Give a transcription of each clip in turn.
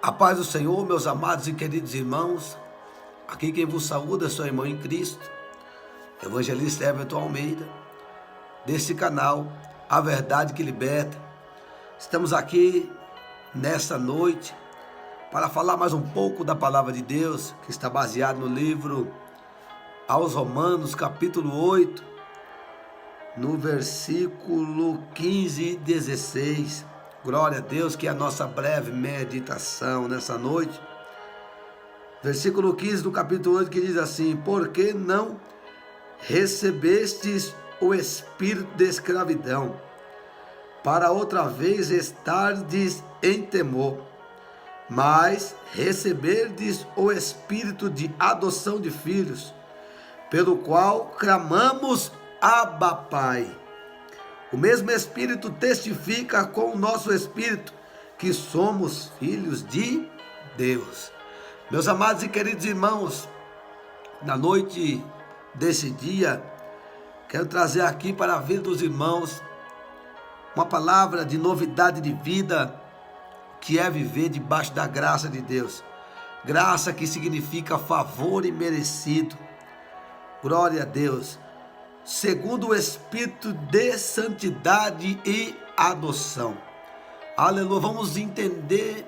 A paz do Senhor, meus amados e queridos irmãos. Aqui quem vos saúda é seu irmão em Cristo, Evangelista Everton Almeida, desse canal A Verdade que Liberta. Estamos aqui nesta noite para falar mais um pouco da palavra de Deus, que está baseado no livro aos Romanos, capítulo 8, no versículo 15 e 16. Glória a Deus, que é a nossa breve meditação nessa noite. Versículo 15 do capítulo 8, que diz assim: porque não recebestes o espírito de escravidão, para outra vez estardes em temor, mas receberdes o espírito de adoção de filhos, pelo qual clamamos: Abba, Pai. O mesmo Espírito testifica com o nosso espírito que somos filhos de Deus. Meus amados e queridos irmãos, na noite desse dia, quero trazer aqui para a vida dos irmãos uma palavra de novidade de vida, que é viver debaixo da graça de Deus. Graça que significa favor imerecido. Glória a Deus. Segundo o Espírito de santidade e adoção. Aleluia. Vamos entender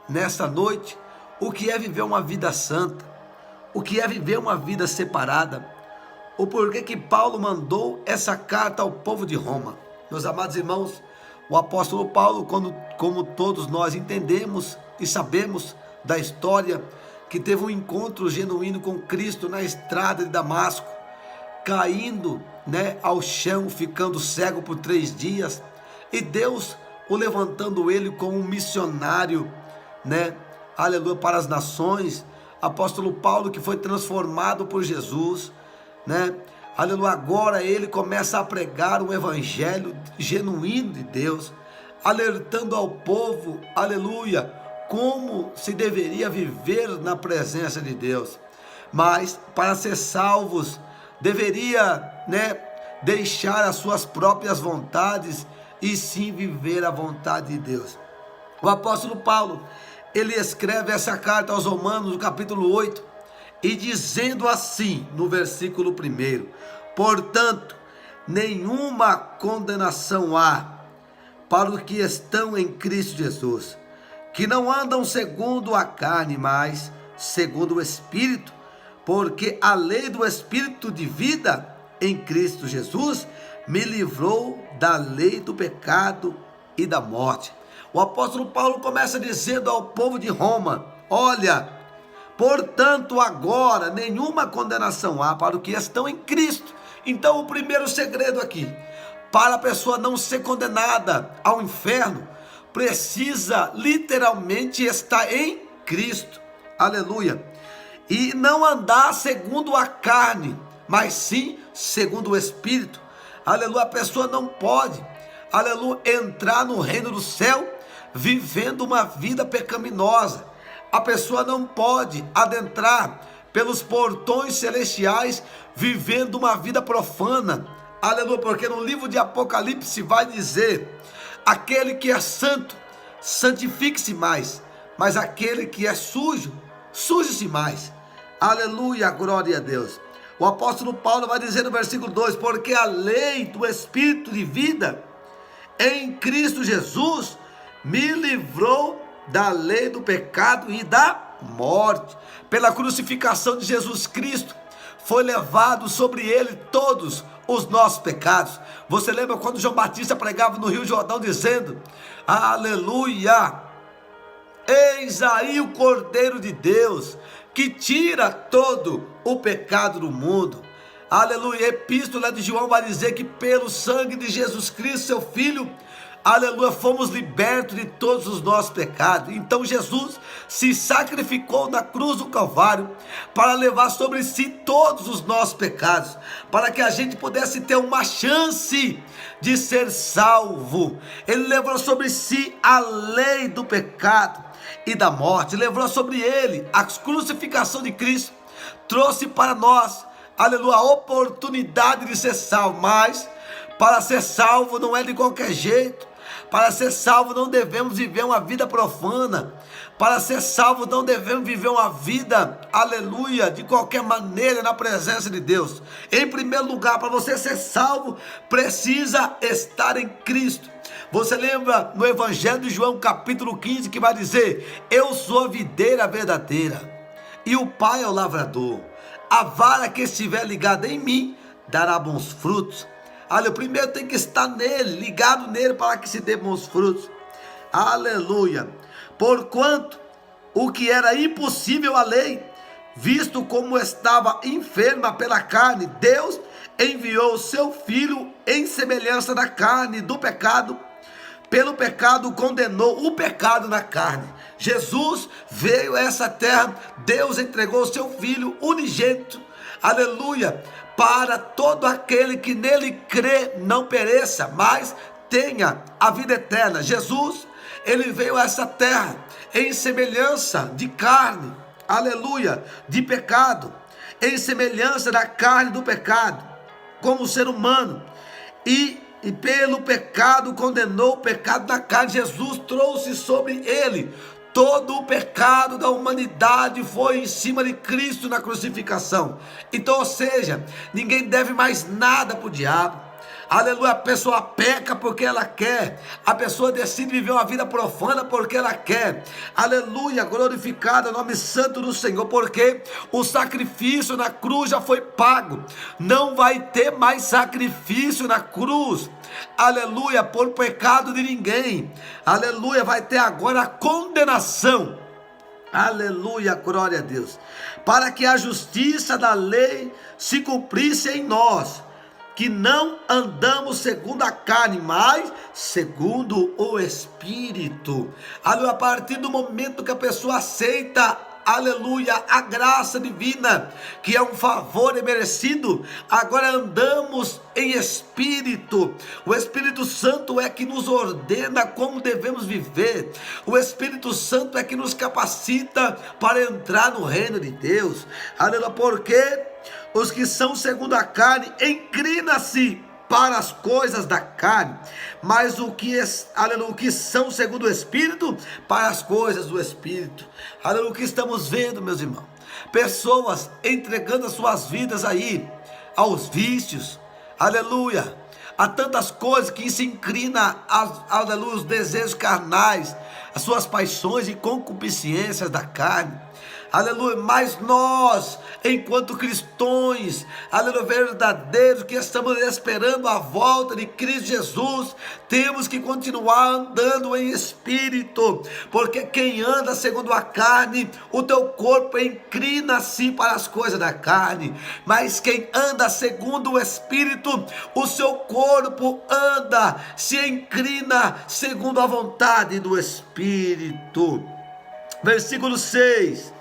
nessa noite o que é viver uma vida santa, o que é viver uma vida separada, o porquê que Paulo mandou essa carta ao povo de Roma. Meus amados irmãos, o apóstolo Paulo, como todos nós entendemos e sabemos da história, que teve um encontro genuíno com Cristo na estrada de Damasco, caindo, ao chão, ficando cego por 3 dias, e Deus o levantando ele como um missionário, aleluia, para as nações. Apóstolo Paulo, que foi transformado por Jesus, aleluia, agora ele começa a pregar um evangelho genuíno de Deus, alertando ao povo, aleluia, como se deveria viver na presença de Deus. Mas para ser salvos, deveria, deixar as suas próprias vontades e sim viver a vontade de Deus. O apóstolo Paulo, ele escreve essa carta aos Romanos, no capítulo 8, e dizendo assim, no versículo 1: portanto, nenhuma condenação há para os que estão em Cristo Jesus, que não andam segundo a carne, mas segundo o Espírito, porque a lei do Espírito de vida em Cristo Jesus me livrou da lei do pecado e da morte. O apóstolo Paulo começa dizendo ao povo de Roma: olha, portanto agora nenhuma condenação há para os que estão em Cristo. Então o primeiro segredo aqui, para a pessoa não ser condenada ao inferno, precisa literalmente estar em Cristo. Aleluia. E não andar segundo a carne, mas sim segundo o Espírito. Aleluia. A pessoa não pode, aleluia, entrar no reino do céu vivendo uma vida pecaminosa. A pessoa não pode adentrar pelos portões celestiais vivendo uma vida profana. Aleluia, porque no livro de Apocalipse vai dizer: aquele que é santo, santifique-se mais, mas aquele que é sujo, suje-se mais. Aleluia, glória a Deus. O apóstolo Paulo vai dizer no versículo 2: porque a lei do Espírito de vida em Cristo Jesus me livrou da lei do pecado e da morte. Pela crucificação de Jesus Cristo, foi levado sobre ele todos os nossos pecados. Você lembra quando João Batista pregava no Rio Jordão dizendo: aleluia, eis aí o Cordeiro de Deus, que tira todo o pecado do mundo. Aleluia. Epístola de João vai dizer que pelo sangue de Jesus Cristo, seu Filho, aleluia, fomos libertos de todos os nossos pecados. Então Jesus se sacrificou na cruz do Calvário para levar sobre si todos os nossos pecados, para que a gente pudesse ter uma chance de ser salvo. Ele levou sobre si a lei do pecado e da morte, levou sobre ele a crucificação de Cristo, trouxe para nós, aleluia, a oportunidade de ser salvo. Mas para ser salvo não é de qualquer jeito. Para ser salvo não devemos viver uma vida profana. Para ser salvo não devemos viver uma vida, aleluia, de qualquer maneira na presença de Deus. Em primeiro lugar, para você ser salvo, precisa estar em Cristo. Você lembra no Evangelho de João capítulo 15 que vai dizer: eu sou a videira verdadeira e o Pai é o lavrador. A vara que estiver ligada em mim dará bons frutos. Olha, primeiro tem que estar nele, ligado nele, para que se dê bons frutos. Aleluia. Porquanto o que era impossível à lei, visto como estava enferma pela carne, Deus enviou o seu Filho em semelhança da carne do pecado. Pelo pecado condenou o pecado na carne. Jesus veio a essa terra, Deus entregou o seu Filho unigênito, aleluia, para todo aquele que nele crê não pereça, mas tenha a vida eterna. Jesus, ele veio a essa terra em semelhança de carne, aleluia, de pecado, em semelhança da carne do pecado, como ser humano, e pelo pecado condenou o pecado da carne. Jesus trouxe sobre ele todo o pecado da humanidade, foi em cima de Cristo na crucificação. Então, ou seja, ninguém deve mais nada para o diabo. Aleluia, a pessoa peca porque ela quer, a pessoa decide viver uma vida profana porque ela quer. Aleluia, glorificado é o nome santo do Senhor, porque o sacrifício na cruz já foi pago, não vai ter mais sacrifício na cruz. Aleluia, por pecado de ninguém. Aleluia, vai ter agora a condenação. Aleluia, glória a Deus. Para que a justiça da lei se cumprisse em nós, que não andamos segundo a carne, mas segundo o Espírito. Aleluia, a partir do momento que a pessoa aceita, aleluia, a graça divina, que é um favor imerecido, agora andamos em Espírito. O Espírito Santo é que nos ordena como devemos viver. O Espírito Santo é que nos capacita para entrar no reino de Deus. Aleluia, porque os que são segundo a carne inclinam-se para as coisas da carne, mas aleluia, o que são segundo o Espírito, para as coisas do Espírito. Aleluia, o que estamos vendo, meus irmãos? Pessoas entregando as suas vidas aí aos vícios, aleluia, a tantas coisas que se inclina aleluia, os desejos carnais, as suas paixões e concupiscências da carne. Aleluia, mas nós, enquanto cristãos, aleluia, verdadeiros, que estamos esperando a volta de Cristo Jesus, temos que continuar andando em Espírito, porque quem anda segundo a carne, o teu corpo inclina-se para as coisas da carne, mas quem anda segundo o Espírito, o seu corpo anda, se inclina segundo a vontade do Espírito. Versículo 6.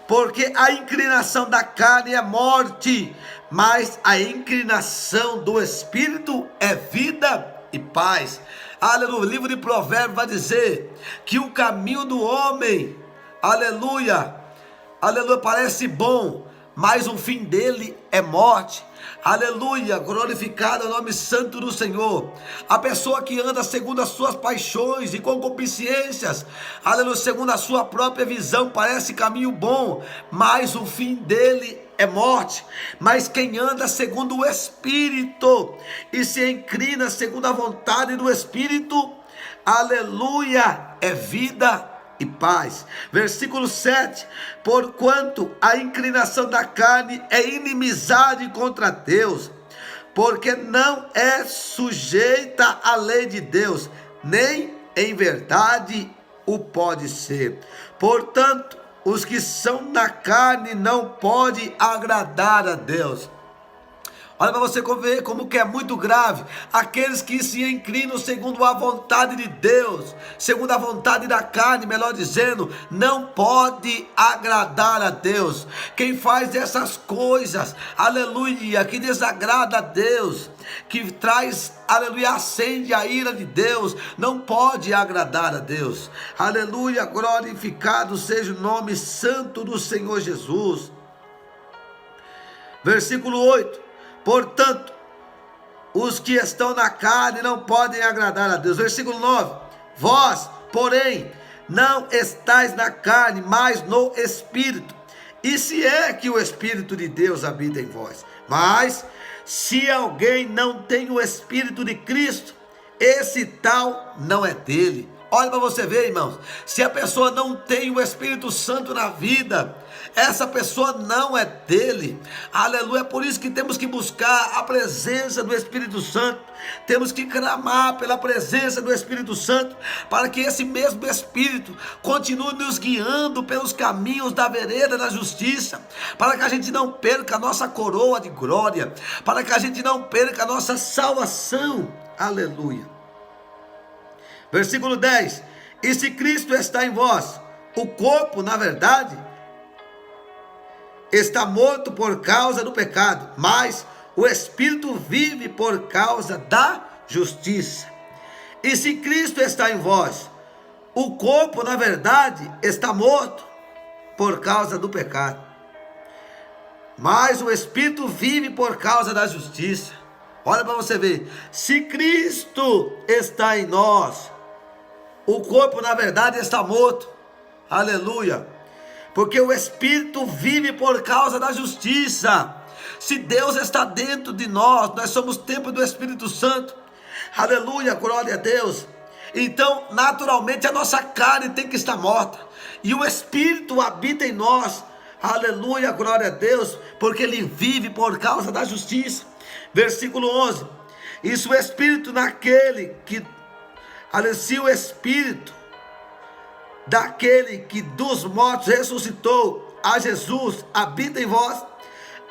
Porque a inclinação da carne é morte, mas a inclinação do Espírito é vida e paz. Aleluia, o livro de Provérbios vai dizer que o caminho do homem, aleluia, aleluia, parece bom, mas o fim dele é morte. Aleluia, glorificado é o nome santo do Senhor. A pessoa que anda segundo as suas paixões e concupiscências, aleluia, segundo a sua própria visão, parece caminho bom, mas o fim dele é morte. Mas quem anda segundo o Espírito e se inclina segundo a vontade do Espírito, aleluia, é vida e paz. Versículo 7. Porquanto a inclinação da carne é inimizade contra Deus, porque não é sujeita à lei de Deus, nem em verdade o pode ser. Portanto, os que são na carne não podem agradar a Deus. Olha para você ver como que é muito grave. Aqueles que se inclinam segundo a vontade de Deus, segundo a vontade da carne, melhor dizendo, não pode agradar a Deus. Quem faz essas coisas, aleluia, que desagrada a Deus, que traz, aleluia, acende a ira de Deus, não pode agradar a Deus. Aleluia, glorificado seja o nome santo do Senhor Jesus. Versículo 8. Portanto, os que estão na carne não podem agradar a Deus. Versículo 9: vós, porém, não estáis na carne, mas no Espírito. E se é que o Espírito de Deus habita em vós. Mas, se alguém não tem o Espírito de Cristo, esse tal não é dele. Olha para você ver, irmãos, se a pessoa não tem o Espírito Santo na vida, essa pessoa não é dele. Aleluia. Por isso que temos que buscar a presença do Espírito Santo, temos que clamar pela presença do Espírito Santo, para que esse mesmo Espírito continue nos guiando pelos caminhos da vereda da justiça, para que a gente não perca a nossa coroa de glória, para que a gente não perca a nossa salvação. Aleluia. Versículo 10: e se Cristo está em vós, o corpo, na verdade, está morto por causa do pecado, mas o Espírito vive por causa da justiça. E se Cristo está em vós, o corpo, na verdade, está morto por causa do pecado, mas o Espírito vive por causa da justiça. Olha para você ver, se Cristo está em nós, o corpo, na verdade, está morto. Aleluia. Porque o Espírito vive por causa da justiça. Se Deus está dentro de nós, nós somos templo do Espírito Santo. Aleluia, glória a Deus. Então, naturalmente, a nossa carne tem que estar morta, e o Espírito habita em nós. Aleluia, glória a Deus, porque Ele vive por causa da justiça. Versículo 11: e se o Espírito naquele que... se o Espírito daquele que dos mortos ressuscitou a Jesus habita em vós,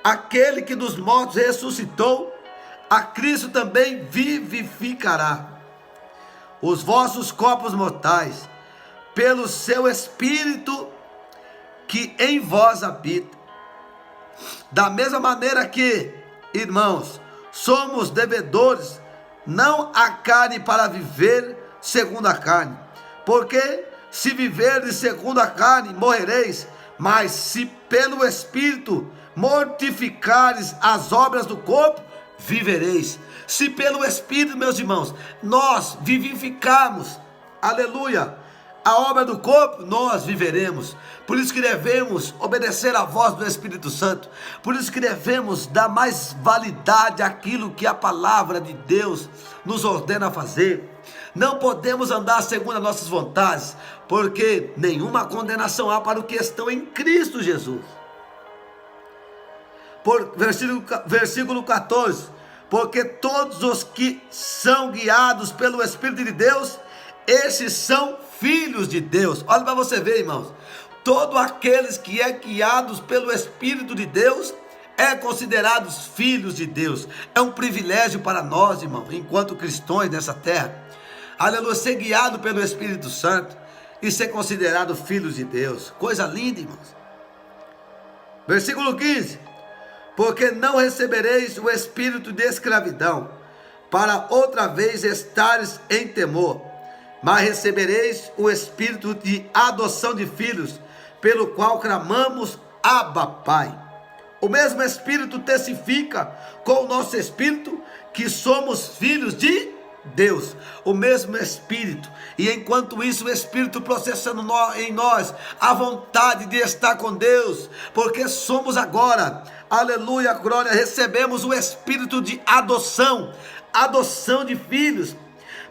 aquele que dos mortos ressuscitou a Cristo também vivificará os vossos corpos mortais pelo seu Espírito que em vós habita. Da mesma maneira que, irmãos, somos devedores, não a carne, para viver segundo a carne. Porque se viverdes segundo a carne, morrereis. Mas se pelo Espírito mortificares as obras do corpo, vivereis. Se pelo Espírito, meus irmãos, nós vivificarmos, aleluia, a obra do corpo, nós viveremos. Por isso que devemos obedecer à voz do Espírito Santo. Por isso que devemos dar mais validade àquilo que a palavra de Deus nos ordena fazer. Não podemos andar segundo as nossas vontades, porque nenhuma condenação há para os que estão em Cristo Jesus. Versículo 14: porque todos os que são guiados pelo Espírito de Deus, esses são filhos de Deus. Olha para você ver, irmãos, todos aqueles que é guiados pelo Espírito de Deus é considerados filhos de Deus. É um privilégio para nós, irmão, enquanto cristãos nessa terra, aleluia, ser guiado pelo Espírito Santo e ser considerado filhos de Deus. Coisa linda, irmãos. Versículo 15: porque não recebereis o espírito de escravidão, para outra vez estares em temor, mas recebereis o espírito de adoção de filhos, pelo qual clamamos, Abba, Pai. O mesmo Espírito testifica com o nosso espírito que somos filhos de Deus. O mesmo Espírito. E enquanto isso, o Espírito processando em nós a vontade de estar com Deus, porque somos agora, aleluia, glória, recebemos o Espírito de adoção, adoção de filhos,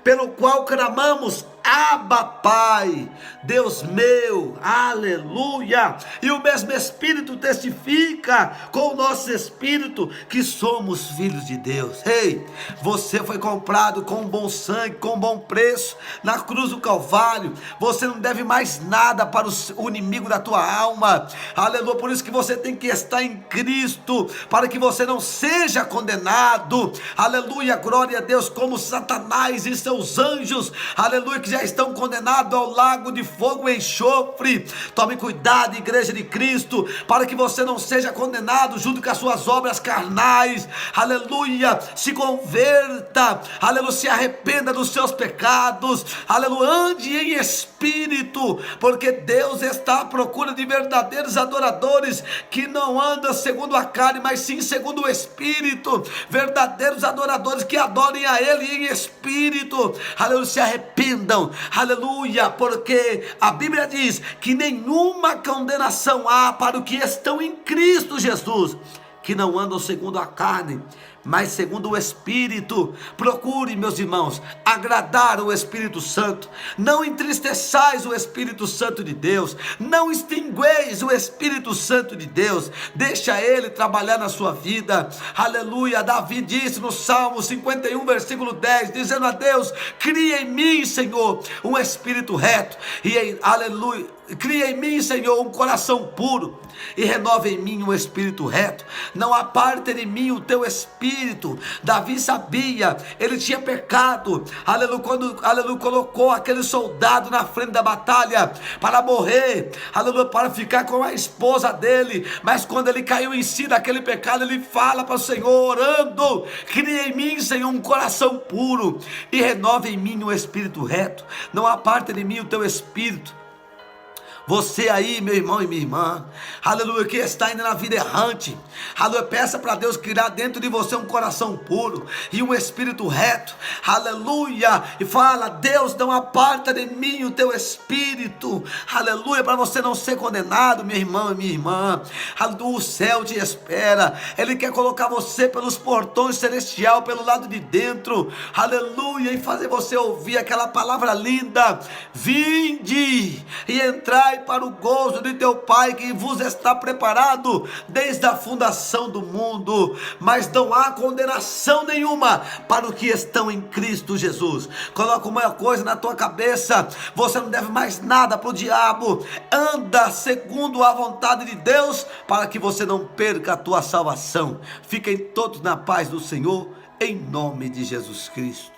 pelo qual clamamos, Abba, Pai, Deus meu, aleluia. E o mesmo Espírito testifica com o nosso espírito que somos filhos de Deus. Ei, você foi comprado com um bom sangue, com um bom preço, na cruz do Calvário. Você não deve mais nada para o inimigo da tua alma, aleluia. Por isso que você tem que estar em Cristo, para que você não seja condenado, aleluia, glória a Deus, como Satanás e seus anjos, aleluia, que já estão condenados ao lago de fogo e enxofre. Tome cuidado, igreja de Cristo, para que você não seja condenado junto com as suas obras carnais. Aleluia, se converta, aleluia, se arrependa dos seus pecados, aleluia, ande em espírito, porque Deus está à procura de verdadeiros adoradores, que não andam segundo a carne, mas sim segundo o Espírito, verdadeiros adoradores que adorem a Ele em espírito, aleluia, se arrependam, aleluia, porque a Bíblia diz que nenhuma condenação há para os que estão em Cristo Jesus, que não andam segundo a carne, mas segundo o Espírito. Procure, meus irmãos, agradar o Espírito Santo. Não entristeçais o Espírito Santo de Deus, não extingueis o Espírito Santo de Deus, deixa Ele trabalhar na sua vida. Aleluia. Davi disse no Salmo 51, versículo 10, dizendo a Deus: cria em mim, Senhor, um espírito reto, aleluia, cria em mim, Senhor, um coração puro, e renova em mim um espírito reto. Não aparte de mim o teu espírito. Davi sabia, ele tinha pecado, aleluia, quando, aleluia, colocou aquele soldado na frente da batalha para morrer, aleluia, para ficar com a esposa dele. Mas quando ele caiu em si daquele pecado, ele fala para o Senhor, orando: cria em mim, Senhor, um coração puro, e renova em mim um espírito reto. Não aparte de mim o teu espírito. Você aí, meu irmão e minha irmã, aleluia, que está ainda na vida errante, aleluia, peça para Deus criar dentro de você um coração puro e um espírito reto, aleluia, e fala: Deus, não aparta de mim o teu espírito, aleluia, para você não ser condenado, meu irmão e minha irmã. O céu te espera, Ele quer colocar você pelos portões celestiais, pelo lado de dentro, aleluia, e fazer você ouvir aquela palavra linda: vinde e entrai para o gozo de teu Pai, que vos está preparado desde a fundação do mundo. Mas não há condenação nenhuma para os que estão em Cristo Jesus. Coloca uma coisa na tua cabeça: você não deve mais nada para o diabo. Anda segundo a vontade de Deus, para que você não perca a tua salvação. Fiquem todos na paz do Senhor, em nome de Jesus Cristo.